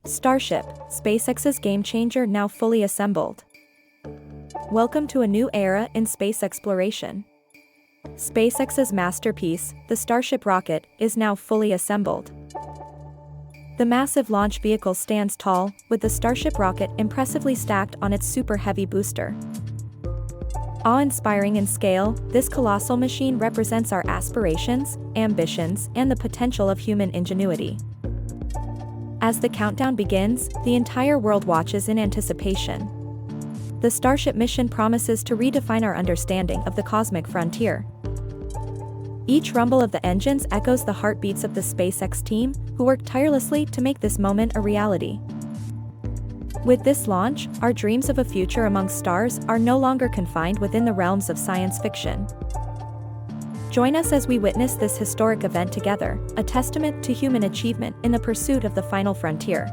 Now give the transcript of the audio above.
Starship, SpaceX's game-changer now fully assembled. Welcome to a new era in space exploration. SpaceX's masterpiece, the Starship rocket, is now fully assembled. The massive launch vehicle stands tall, with the Starship rocket impressively stacked on its super-heavy booster. Awe-inspiring in scale, this colossal machine represents our aspirations, ambitions, and the potential of human ingenuity. As the countdown begins, the entire world watches in anticipation. The Starship mission promises to redefine our understanding of the cosmic frontier. Each rumble of the engines echoes the heartbeats of the SpaceX team, who worked tirelessly to make this moment a reality. With this launch, our dreams of a future amongst stars are no longer confined within the realms of science fiction. Join us as we witness this historic event together, a testament to human achievement in the pursuit of the final frontier.